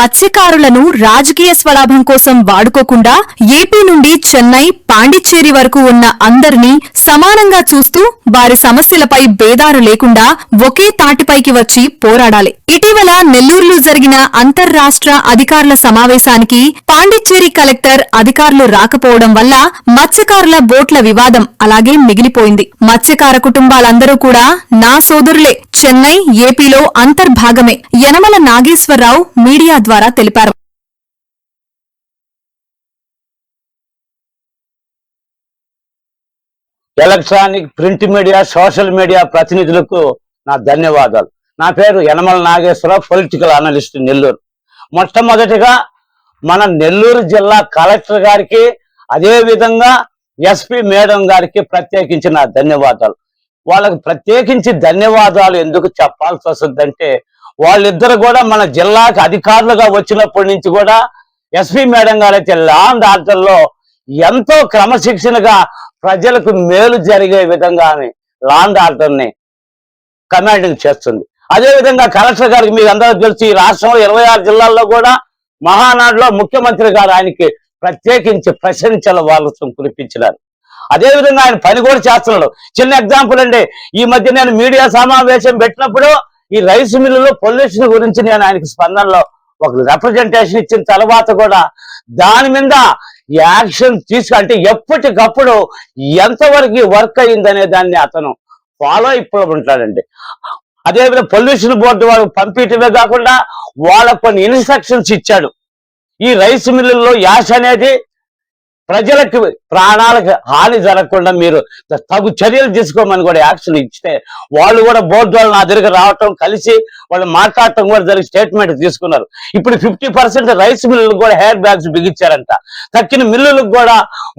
మత్స్యకారులను రాజకీయ స్వలాభం కోసం వాడుకోకుండా ఏపీ నుండి చెన్నై, పాండిచ్చేరి వరకు ఉన్న అందరినీ సమానంగా చూస్తూ వారి సమస్యలపై భేదాలు లేకుండా ఒకే తాటిపైకి వచ్చి పోరాడాలి. ఇటీవల నెల్లూరులో జరిగిన అంతర్రాష్ట్ర అధికారుల సమావేశానికి పాండిచ్చేరి కలెక్టర్ అధికారులు రాకపోవడం వల్ల మత్స్యకారుల బోట్ల వివాదం అలాగే మిగిలిపోయింది. మత్స్యకార కుటుంబాలందరూ కూడా నా సోదరులే, చెన్నై, ఏపీలో అంతర్భాగమే యనమల నాగేశ్వరరావు మీడియా ద్వారా తెలిపారు. Electronic, print media, social media ప్రతినిధులకు నా ధన్యవాదాలు. నా పేరు యనమల నాగేశ్వరరావు, పొలిటికల్ అనలిస్ట్, నెల్లూరు. మొట్టమొదటిగా మన నెల్లూరు జిల్లా కలెక్టర్ గారికి, అదే విధంగా ఎస్పీ మేడం గారికి ప్రత్యేకించి నా ధన్యవాదాలు. వాళ్ళకి ప్రత్యేకించి ధన్యవాదాలు ఎందుకు చెప్పాల్సి వస్తుందంటే, వాళ్ళిద్దరు కూడా మన జిల్లాకి అధికారులుగా వచ్చినప్పటి నుంచి కూడా ఎస్పీ మేడం గారు అయితే లా అండ్ ఆర్డర్లో ఎంతో క్రమశిక్షణగా ప్రజలకు మేలు జరిగే విధంగా లా అండ్ ఆర్డర్ని కమాండింగ్ చేస్తుంది. అదేవిధంగా కలెక్టర్ గారికి మీకు అందరూ తెలుసు, ఈ రాష్ట్రంలో 26 జిల్లాల్లో కూడా మహానాడులో ముఖ్యమంత్రి గారు ఆయనకి ప్రత్యేకించి ప్రశంసల వాళ్ళతో కురిపించినారు. అదేవిధంగా ఆయన పని కూడా చేస్తున్నాడు. చిన్న ఎగ్జాంపుల్ అండి, ఈ మధ్య నేను మీడియా సమావేశం పెట్టినప్పుడు ఈ రైస్ మిల్లులో పొల్యూషన్ గురించి నేను ఆయనకి స్పందనలో ఒక రిప్రజెంటేషన్ ఇచ్చిన తర్వాత కూడా దాని మీద యాక్షన్ అంటే ఎప్పటికప్పుడు ఎంతవరకు వర్క్ అయిందనే దాన్ని అతను ఫాలో అయిపోయి ఉంటాడండి. అదేవిధంగా పొల్యూషన్ బోర్డు వాళ్ళకి పంపించడమే కాకుండా వాళ్ళకు కొన్ని ఇన్స్ట్రక్షన్స్ ఇచ్చాడు. ఈ రైస్ మిల్లుల్లో యాష్ అనేది ప్రజలకు ప్రాణాలకు హాని జరగకుండా మీరు తగు చర్యలు తీసుకోమని కూడా యాక్షన్ ఇస్తే వాళ్ళు కూడా బోర్డు వాళ్ళు నా దగ్గర రావటం, కలిసి వాళ్ళు మాట్లాడటం కూడా జరిగి స్టేట్మెంట్ తీసుకున్నారు. ఇప్పుడు 50% రైస్ మిల్లులకు కూడా హెయిర్ బ్యాగ్స్ బిగించారంట. తక్కిన మిల్లులకు కూడా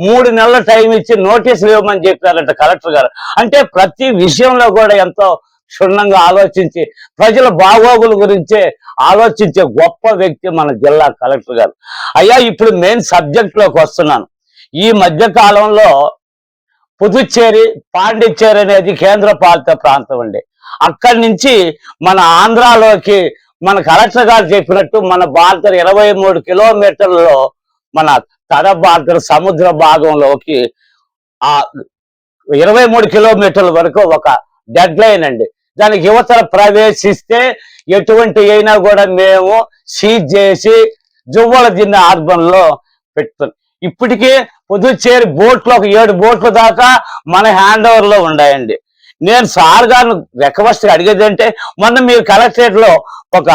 3 నెలల టైం ఇచ్చి నోటీసులు ఇవ్వమని చెప్పారంట కలెక్టర్ గారు. అంటే ప్రతి విషయంలో కూడా ఎంతో క్షుణ్ణంగా ఆలోచించి ప్రజల బాగోగుల గురించే ఆలోచించే గొప్ప వ్యక్తి మన జిల్లా కలెక్టర్ గారు. అయ్యా, ఇప్పుడు మెయిన్ సబ్జెక్ట్ లోకి వస్తున్నాను. ఈ మధ్య కాలంలో పుదుచ్చేరి, పాండిచ్చేరి అనేది కేంద్ర పాలిత ప్రాంతం అండి. అక్కడి నుంచి మన ఆంధ్రాలోకి మన కలెక్టర్ గారు చెప్పినట్టు మన బార్డర్ 23 కిలోమీటర్లలో మన తడ బార్డర్ సముద్ర భాగంలోకి ఆ 23 కిలోమీటర్ల వరకు ఒక డెడ్ లైన్ అండి. దానికి యువతర ప్రవేశిస్తే ఎటువంటి అయినా కూడా మేము సీజ్ చేసి జువ్వల దిన్న ఆర్బన్ లో పెడుతున్నాం. ఇప్పటికే పుదుచ్చేరి బోట్లు ఒక 7 బోట్ల దాకా మన హ్యాండ్ ఓవర్ లో ఉన్నాయండి. నేను సార్ గారిని రిక్వెస్ట్ అడిగేది అంటే, మొన్న మీరు కలెక్టరేట్ లో ఒక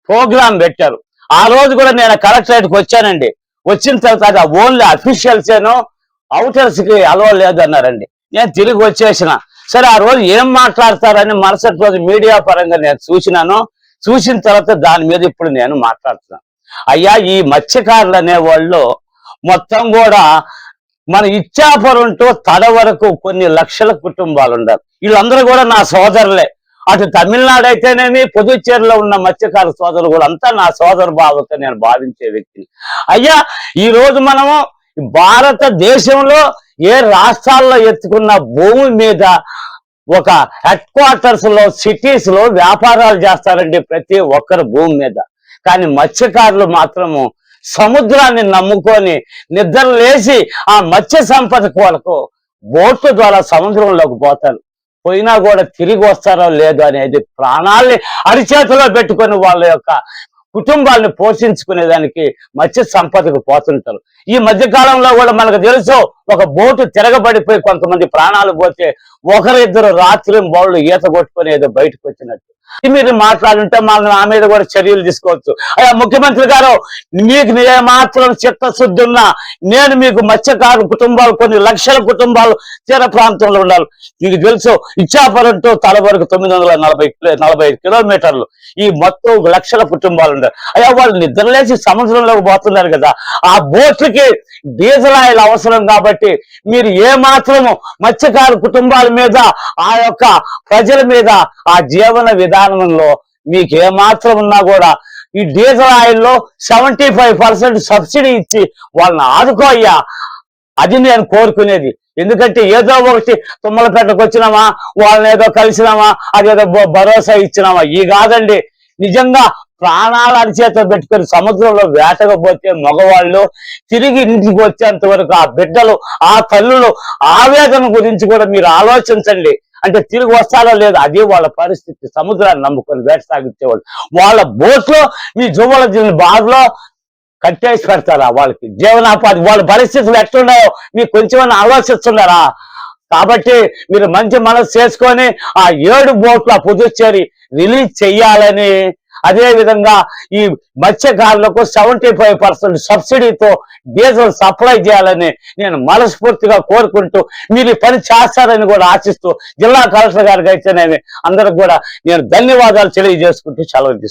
ప్రోగ్రాం పెట్టారు. ఆ రోజు కూడా నేను కలెక్టరేట్కి వచ్చానండి. వచ్చిన తర్వాత ఓన్లీ అఫీషియల్స్ ఏనో అవుటర్స్ కి అలవ లేదన్నారండి. నేను తిరిగి వచ్చేసిన. సరే, ఆ రోజు ఏం మాట్లాడతారని మరుసటి రోజు మీడియా పరంగా నేను చూసిన తర్వాత దాని మీద ఇప్పుడు నేను మాట్లాడుతున్నాను. అయ్యా, ఈ మత్స్యకారులు అనేవాళ్ళు మొత్తం కూడా మన ఇచ్చాపురం టు తడ వరకు కొన్ని లక్షల కుటుంబాలు ఉన్నారు. వీళ్ళందరూ కూడా నా సోదరులే. అటు తమిళనాడు అయితేనేమి, పుదుచ్చేరిలో ఉన్న మత్స్యకార సోదరులు కూడా అంతా నా సోదరు భావంతో నేను భావించే వ్యక్తిని. అయ్యా, ఈ రోజు మనము భారతదేశంలో ఏ రాష్ట్రాల్లో ఎత్తుకున్న భూమి మీద ఒక హెడ్ క్వార్టర్స్ లో, సిటీస్ లో వ్యాపారాలు చేస్తారండి ప్రతి ఒక్కరు భూమి మీద. కానీ మత్స్యకారులు మాత్రము సముద్రాన్ని నమ్ముకొని నిద్ర లేచి ఆ మత్స్య సంపద కొరకు బోట్ల ద్వారా సముద్రంలోకి పోతారు. పోయినా కూడా తిరిగి వస్తారో లేదో అనేది ప్రాణాల్ని అరిచేతిలో పెట్టుకొని వాళ్ళ యొక్క కుటుంబాలను పోషించుకునేదానికి మత్స్య సంపదకు పోతుంటారు. ఈ మధ్య కాలంలో కూడా మనకు తెలుసు, ఒక బోటు తిరగబడిపోయి కొంతమంది ప్రాణాలు పోతే ఒకరిద్దరు రాత్రి బౌళ్ళు ఈత కొట్టుకుని ఏదో బయటకు వచ్చినట్టు మీరు మాట్లాడుంటే మన నా మీద కూడా చర్యలు తీసుకోవచ్చు. అయ్యా ముఖ్యమంత్రి గారు, మీకు మాత్రం చిత్తశుద్ధి ఉన్నా నేను మీకు మత్స్యకారు కుటుంబాలు, కొన్ని లక్షల కుటుంబాలు తీర ప్రాంతంలో ఉండాలి. మీకు తెలుసు, ఇచ్చాపురం టు తల వరకు 945 కిలోమీటర్లు ఈ మొత్తం లక్షల కుటుంబాలు ఉండాలి. అయ్యా, వాళ్ళు నిద్రలేసి సముద్రంలోకి పోతున్నారు కదా, ఆ బోట్లకి డీజిల్ ఆయిల్ అవసరం. కాబట్టి మీరు ఏ మాత్రము మత్స్యకారు కుటుంబాల మీద, ఆ యొక్క ప్రజల మీద, ఆ జీవన విధానంలో మీకు ఏమాత్రం ఉన్నా కూడా ఈ డీజిల్ ఆయిల్లో 75% సబ్సిడీ ఇచ్చి వాళ్ళని ఆదుకోయ్యా. అది నేను కోరుకునేది. ఎందుకంటే ఏదో ఒకటి తుమ్మలపేటకు వచ్చినామా, వాళ్ళని ఏదో కలిసినామా, అదేదో భరోసా ఇచ్చినామా, ఈ కాదండి. నిజంగా ప్రాణాలు అరిచేత పెట్టుకొని సముద్రంలో వేటకపోతే మగవాళ్ళు తిరిగి ఇంటికి వచ్చేంత వరకు ఆ బిడ్డలు, ఆ తల్లులు ఆవేదన గురించి కూడా మీరు ఆలోచించండి. అంటే తిరిగి వస్తారో లేదు, అదే వాళ్ళ పరిస్థితి. సముద్రాన్ని నమ్ముకొని వేట సాగించేవాళ్ళు వాళ్ళ బోట్లో మీ జువ్వల బార్లో కట్టేసి పెడతారా? వాళ్ళకి జీవనోపాధి, వాళ్ళ పరిస్థితులు ఎట్లున్నాయో మీకు కొంచెం ఆలోచిస్తున్నారా? కాబట్టి మీరు మంచి మనసు చేసుకొని ఆ 7 బోట్ల పుదుచ్చేరి రిలీజ్ చెయ్యాలని, అదే విధంగా ఈ మత్స్యకారులకు 75% సబ్సిడీతో డీజిల్ సప్లై చేయాలని నేను మనస్ఫూర్తిగా కోరుకుంటూ మీరు ఈ పని చేస్తారని కూడా ఆశిస్తూ జిల్లా కలెక్టర్ గారికి అయితేనేమి అందరికి కూడా నేను ధన్యవాదాలు తెలియజేసుకుంటూ సెలవు తీసుకుంటాను.